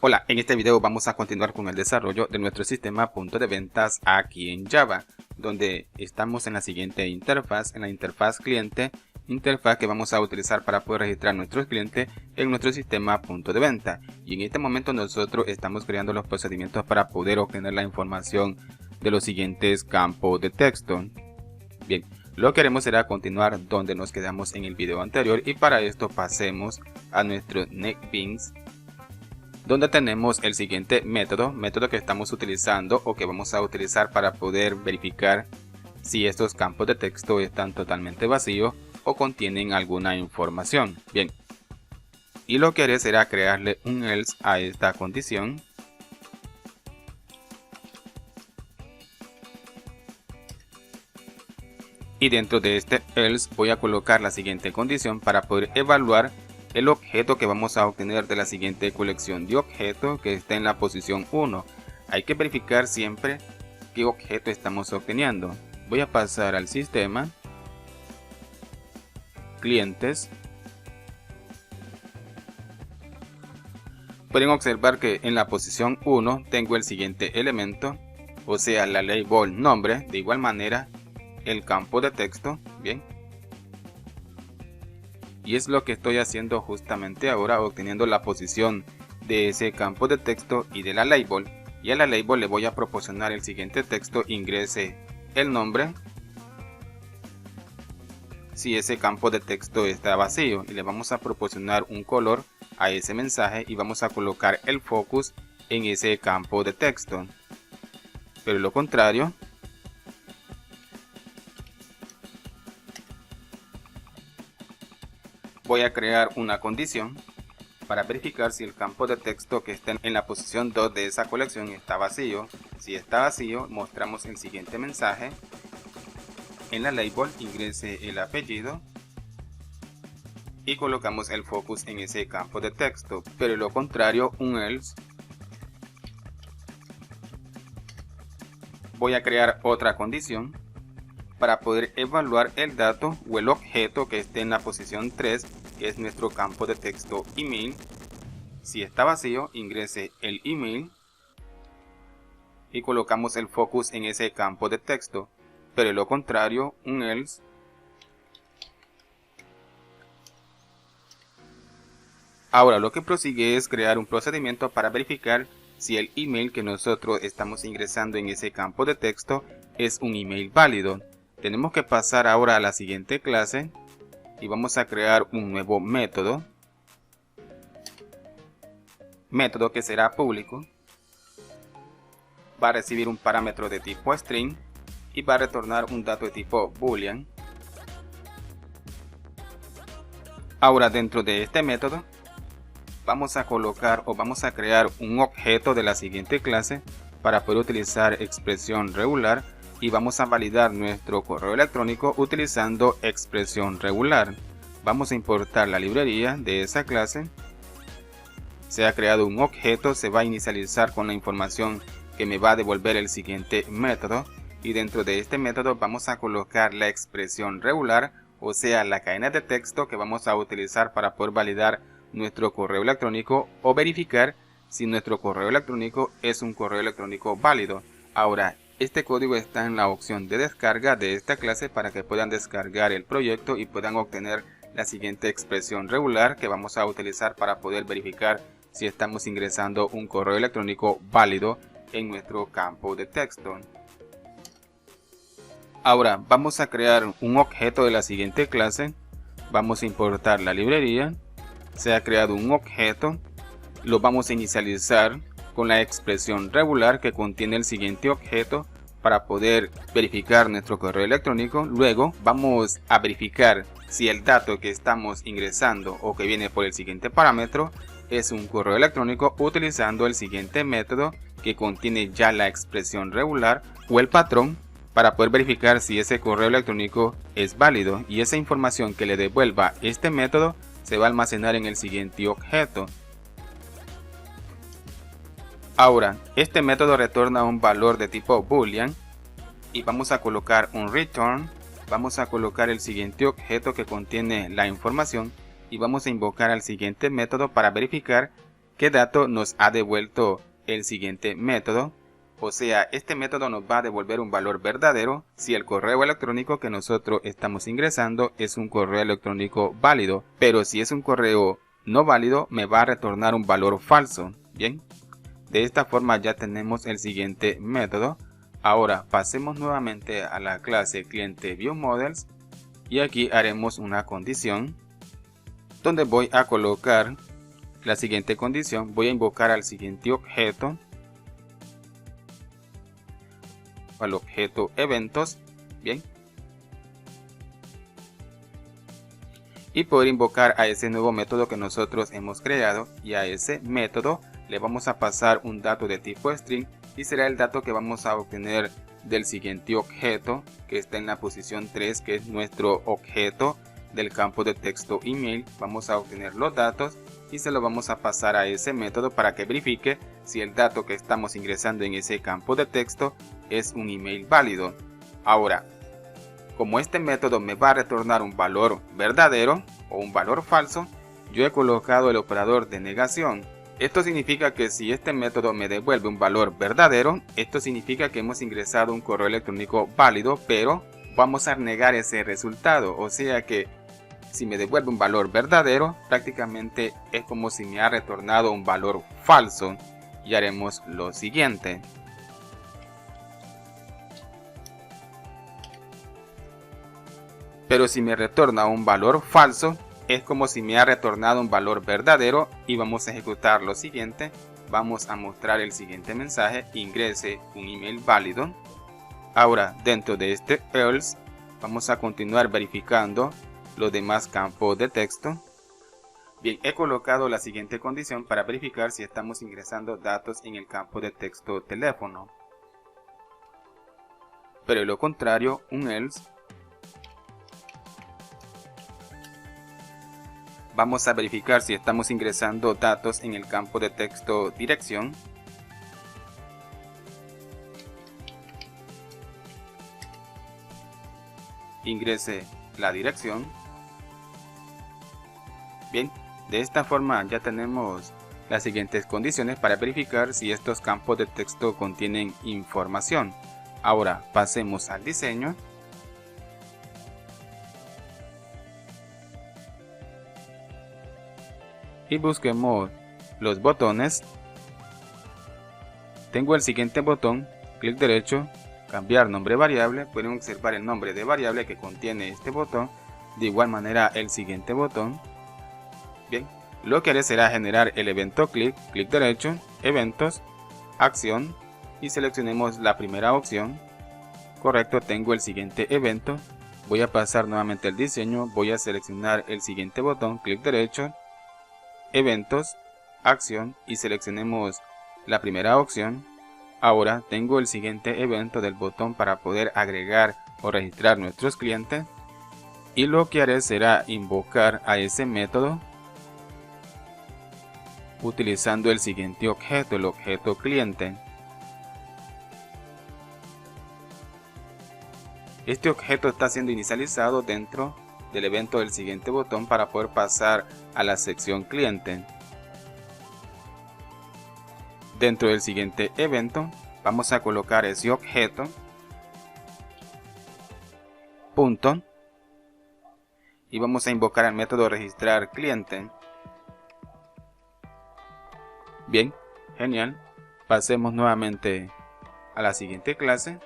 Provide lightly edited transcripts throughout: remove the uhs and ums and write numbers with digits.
Hola, en este video vamos a continuar con el desarrollo de nuestro sistema punto de ventas aquí en Java, donde estamos en la siguiente interfaz, en la interfaz cliente, interfaz que vamos a utilizar para poder registrar nuestros clientes en nuestro sistema punto de venta. Y en este momento nosotros estamos creando los procedimientos para poder obtener la información de los siguientes campos de texto. Bien, lo que haremos será continuar donde nos quedamos en el video anterior, y para esto pasemos a nuestro NetBeans, donde tenemos el siguiente método que estamos utilizando o que vamos a utilizar para poder verificar si estos campos de texto están totalmente vacíos o contienen alguna información. Bien, y lo que haré será crearle un else a esta condición. Y dentro de este else voy a colocar la siguiente condición para poder evaluar el objeto que vamos a obtener de la siguiente colección de objetos que está en la posición 1. Hay que verificar siempre qué objeto estamos obteniendo. Voy a pasar al sistema, clientes. Pueden observar que en la posición 1 tengo el siguiente elemento, o sea la label nombre, de igual manera el campo de texto. Bien, y es lo que estoy haciendo justamente ahora, obteniendo la posición de ese campo de texto y de la label. Y a la label le voy a proporcionar el siguiente texto: ingrese el nombre si ese campo de texto está vacío, y le vamos a proporcionar un color a ese mensaje y vamos a colocar el focus en ese campo de texto. Pero lo contrario, voy a crear una condición para verificar si el campo de texto que está en la posición 2 de esa colección está vacío. Si está vacío, mostramos el siguiente mensaje: en la label ingrese el apellido, y colocamos el focus en ese campo de texto. Pero lo contrario, un else. Voy a crear otra condición para poder evaluar el dato o el objeto que esté en la posición 3, que es nuestro campo de texto email. Si está vacío, ingrese el email y colocamos el focus en ese campo de texto. Pero lo contrario, un else. Ahora lo que prosigue es crear un procedimiento para verificar si el email que nosotros estamos ingresando en ese campo de texto es un email válido. Tenemos que pasar ahora a la siguiente clase y vamos a crear un nuevo método que será público. Va a recibir un parámetro de tipo string y va a retornar un dato de tipo boolean. Ahora dentro de este método vamos a colocar o vamos a crear un objeto de la siguiente clase para poder utilizar expresión regular, y vamos a validar nuestro correo electrónico utilizando expresión regular. Vamos a importar la librería de esa clase. Se ha creado un objeto, se va a inicializar con la información que me va a devolver el siguiente método, y dentro de este método vamos a colocar la expresión regular, o sea la cadena de texto que vamos a utilizar para poder validar nuestro correo electrónico o verificar si nuestro correo electrónico es un correo electrónico válido. Ahora, este código está en la opción de descarga de esta clase para que puedan descargar el proyecto y puedan obtener la siguiente expresión regular que vamos a utilizar para poder verificar si estamos ingresando un correo electrónico válido en nuestro campo de texto. Ahora vamos a crear un objeto de la siguiente clase. Vamos a importar la librería. Se ha creado un objeto, lo vamos a inicializar con la expresión regular que contiene el siguiente objeto para poder verificar nuestro correo electrónico. Luego vamos a verificar si el dato que estamos ingresando o que viene por el siguiente parámetro es un correo electrónico, utilizando el siguiente método que contiene ya la expresión regular o el patrón para poder verificar si ese correo electrónico es válido, y esa información que le devuelva este método se va a almacenar en el siguiente objeto. Ahora, este método retorna un valor de tipo boolean y vamos a colocar un return. Vamos a colocar el siguiente objeto que contiene la información y vamos a invocar al siguiente método para verificar qué dato nos ha devuelto el siguiente método. O sea, este método nos va a devolver un valor verdadero si el correo electrónico que nosotros estamos ingresando es un correo electrónico válido. Pero si es un correo no válido, me va a retornar un valor falso. Bien, de esta forma ya tenemos el siguiente método. Ahora pasemos nuevamente a la clase cliente ViewModels y aquí haremos una condición donde voy a colocar la siguiente condición. Voy a invocar al siguiente objeto, al objeto eventos. Bien, y poder invocar a ese nuevo método que nosotros hemos creado, y a ese método le vamos a pasar un dato de tipo string y será el dato que vamos a obtener del siguiente objeto que está en la posición 3, que es nuestro objeto del campo de texto email. Vamos a obtener los datos y se lo vamos a pasar a ese método para que verifique si el dato que estamos ingresando en ese campo de texto es un email válido. Ahora, como este método me va a retornar un valor verdadero o un valor falso, yo he colocado el operador de negación. Esto significa que si este método me devuelve un valor verdadero, esto significa que hemos ingresado un correo electrónico válido, pero vamos a negar ese resultado. O sea que si me devuelve un valor verdadero, prácticamente es como si me ha retornado un valor falso. Y haremos lo siguiente. Pero si me retorna un valor falso, es como si me ha retornado un valor verdadero, y vamos a ejecutar lo siguiente. Vamos a mostrar el siguiente mensaje: ingrese un email válido. Ahora, dentro de este else, vamos a continuar verificando los demás campos de texto. Bien, he colocado la siguiente condición para verificar si estamos ingresando datos en el campo de texto teléfono. Pero de lo contrario, un else. Vamos a verificar si estamos ingresando datos en el campo de texto dirección. Ingrese la dirección. Bien, de esta forma ya tenemos las siguientes condiciones para verificar si estos campos de texto contienen información. Ahora pasemos al diseño. Y busquemos los botones. Tengo el siguiente botón, clic derecho, cambiar nombre variable. Pueden observar el nombre de variable que contiene este botón. De igual manera el siguiente botón. Bien, lo que haré será generar el evento clic derecho, eventos, acción, y seleccionemos la primera opción. Correcto, tengo el siguiente evento. Voy a pasar nuevamente el diseño, voy a seleccionar el siguiente botón, clic derecho, eventos, acción, y seleccionemos la primera opción. Ahora tengo el siguiente evento del botón para poder agregar o registrar nuestros clientes, y lo que haré será invocar a ese método utilizando el siguiente objeto, el objeto cliente. Este objeto está siendo inicializado dentro del evento del siguiente botón para poder pasar a la sección cliente. Dentro del siguiente evento vamos a colocar ese objeto, punto, y vamos a invocar el método registrar cliente. Bien, genial. Pasemos nuevamente a la siguiente clase.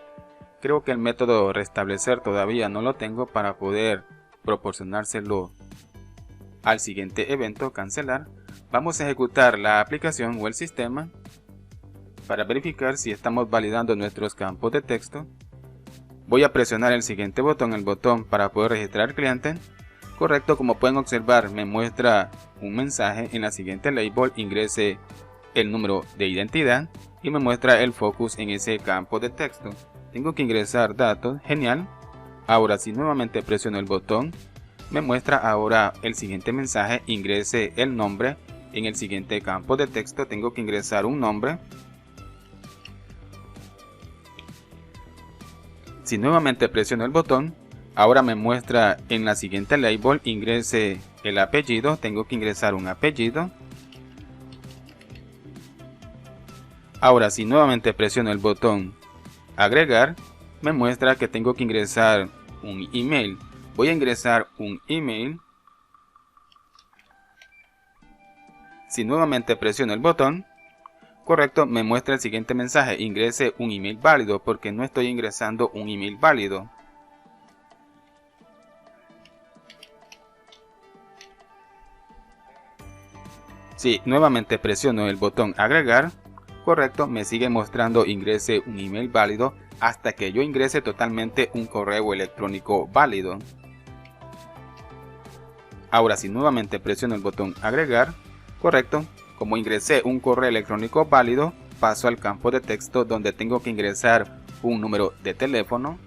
Creo que el método restablecer todavía no lo tengo para poder proporcionárselo al siguiente evento, cancelar. Vamos a ejecutar la aplicación o el sistema para verificar si estamos validando nuestros campos de texto. Voy a presionar el siguiente botón, el botón para poder registrar cliente. Correcto, como pueden observar me muestra un mensaje en la siguiente label: ingrese el número de identidad, y me muestra el focus en ese campo de texto. Tengo que ingresar datos, genial. Ahora si nuevamente presiono el botón, me muestra ahora el siguiente mensaje: ingrese el nombre en el siguiente campo de texto. Tengo que ingresar un nombre. Si nuevamente presiono el botón, ahora me muestra en la siguiente label: ingrese el apellido. Tengo que ingresar un apellido. Ahora, si nuevamente presiono el botón agregar, me muestra que tengo que ingresar un email. Voy a ingresar un email. Si nuevamente presiono el botón, correcto, me muestra el siguiente mensaje: ingrese un email válido, porque no estoy ingresando un email válido. Si nuevamente presiono el botón agregar, correcto, me sigue mostrando ingrese un email válido hasta que yo ingrese totalmente un correo electrónico válido. Ahora, si nuevamente presiono el botón agregar, correcto, como ingresé un correo electrónico válido, paso al campo de texto donde tengo que ingresar un número de teléfono.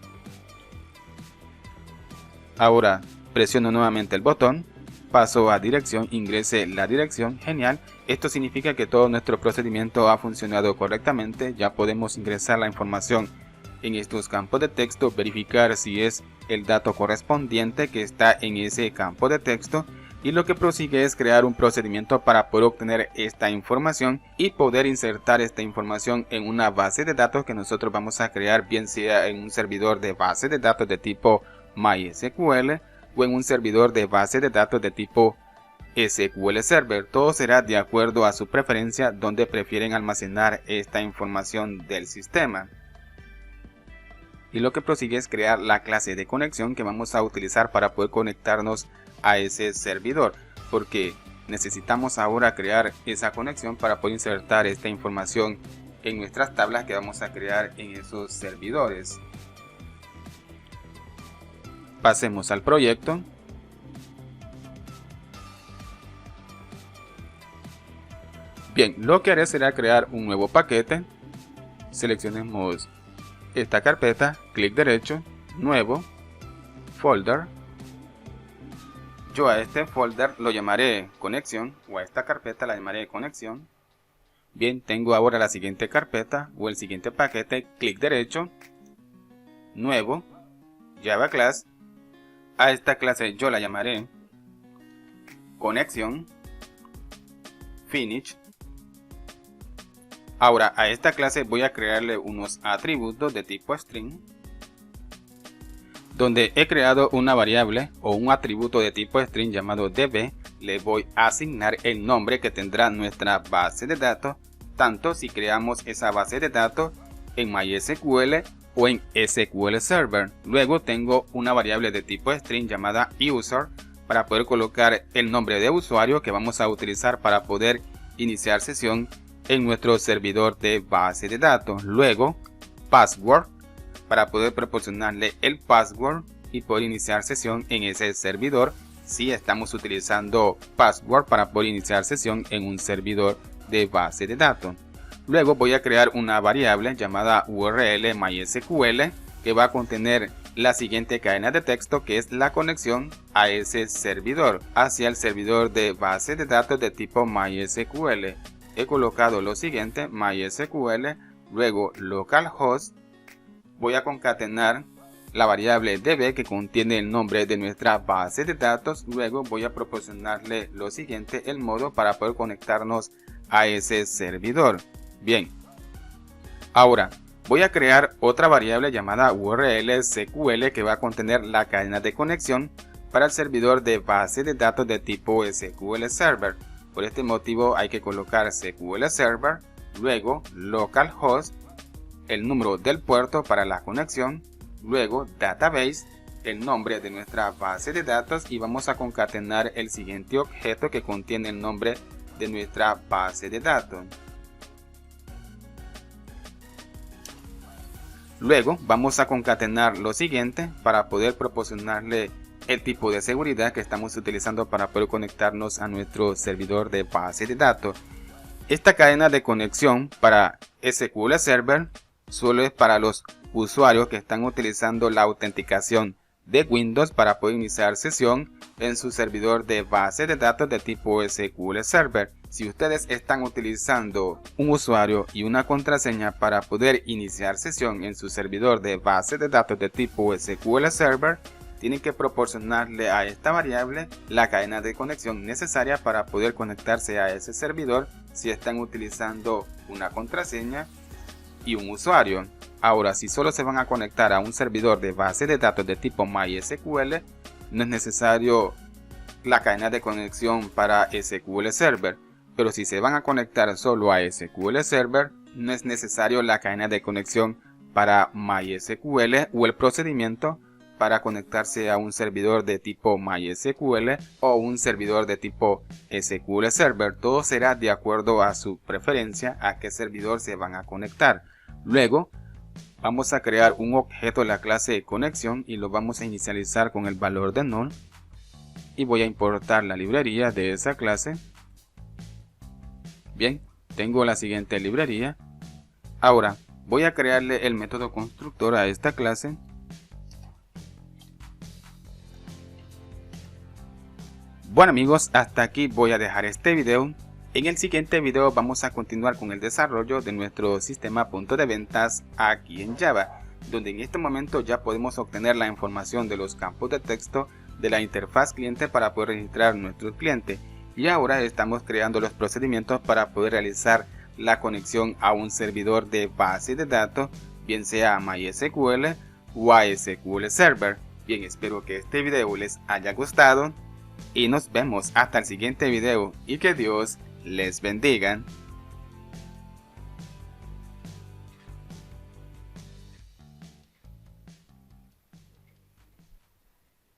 Ahora presiono nuevamente el botón, paso a dirección, ingrese la dirección. Genial, esto significa que todo nuestro procedimiento ha funcionado correctamente. Ya podemos ingresar la información en estos campos de texto, verificar si es el dato correspondiente que está en ese campo de texto, y lo que prosigue es crear un procedimiento para poder obtener esta información y poder insertar esta información en una base de datos que nosotros vamos a crear, bien sea en un servidor de base de datos de tipo MySQL o en un servidor de base de datos de tipo SQL Server. Todo será de acuerdo a su preferencia donde prefieren almacenar esta información del sistema. Y lo que prosigue es crear la clase de conexión que vamos a utilizar para poder conectarnos a ese servidor, porque necesitamos ahora crear esa conexión para poder insertar esta información en nuestras tablas que vamos a crear en esos servidores. Pasemos al proyecto. Bien, lo que haré será crear un nuevo paquete. Seleccionemos esta carpeta, clic derecho, nuevo, folder. Yo a este folder lo llamaré conexión, o a esta carpeta la llamaré conexión. Bien, tengo ahora la siguiente carpeta o el siguiente paquete, clic derecho, nuevo, Java Class. A esta clase yo la llamaré conexión, finish. Ahora a esta clase voy a crearle unos atributos de tipo string, donde he creado una variable o un atributo de tipo string llamado db. Le voy a asignar el nombre que tendrá nuestra base de datos, tanto si creamos esa base de datos en MySQL o en SQL Server. Luego tengo una variable de tipo string llamada user para poder colocar el nombre de usuario que vamos a utilizar para poder iniciar sesión en nuestro servidor de base de datos. Luego password para poder proporcionarle el password y poder iniciar sesión en ese servidor si estamos utilizando password para poder iniciar sesión en un servidor de base de datos. Luego voy a crear una variable llamada URL MySQL que va a contener la siguiente cadena de texto, que es la conexión a ese servidor, hacia el servidor de base de datos de tipo MySQL. He colocado lo siguiente: MySQL, luego localhost. Voy a concatenar la variable db que contiene el nombre de nuestra base de datos. Luego voy a proporcionarle lo siguiente: el modo para poder conectarnos a ese servidor. Bien, ahora voy a crear otra variable llamada URL SQL que va a contener la cadena de conexión para el servidor de base de datos de tipo SQL Server. Por este motivo hay que colocar SQL Server, luego localhost, el número del puerto para la conexión, luego database, el nombre de nuestra base de datos, y vamos a concatenar el siguiente objeto que contiene el nombre de nuestra base de datos. Luego vamos a concatenar lo siguiente para poder proporcionarle el tipo de seguridad que estamos utilizando para poder conectarnos a nuestro servidor de base de datos. Esta cadena de conexión para SQL Server solo es para los usuarios que están utilizando la autenticación de Windows para poder iniciar sesión en su servidor de base de datos de tipo SQL Server. Si ustedes están utilizando un usuario y una contraseña para poder iniciar sesión en su servidor de base de datos de tipo SQL Server, tienen que proporcionarle a esta variable la cadena de conexión necesaria para poder conectarse a ese servidor si están utilizando una contraseña y un usuario. Ahora, si solo se van a conectar a un servidor de base de datos de tipo MySQL, no es necesario la cadena de conexión para SQL Server. Pero si se van a conectar solo a SQL Server, no es necesario la cadena de conexión para MySQL o el procedimiento para conectarse a un servidor de tipo MySQL o un servidor de tipo SQL Server. Todo será de acuerdo a su preferencia a qué servidor se van a conectar. Luego vamos a crear un objeto de la clase conexión y lo vamos a inicializar con el valor de null. Y voy a importar la librería de esa clase. Bien, tengo la siguiente librería. Ahora voy a crearle el método constructor a esta clase. Bueno amigos, hasta aquí voy a dejar este video. En el siguiente video vamos a continuar con el desarrollo de nuestro sistema punto de ventas aquí en Java, donde en este momento ya podemos obtener la información de los campos de texto de la interfaz cliente para poder registrar nuestro cliente. Y ahora estamos creando los procedimientos para poder realizar la conexión a un servidor de base de datos, bien sea a MySQL o a SQL Server. Bien, espero que este video les haya gustado y nos vemos hasta el siguiente video y que Dios les bendiga.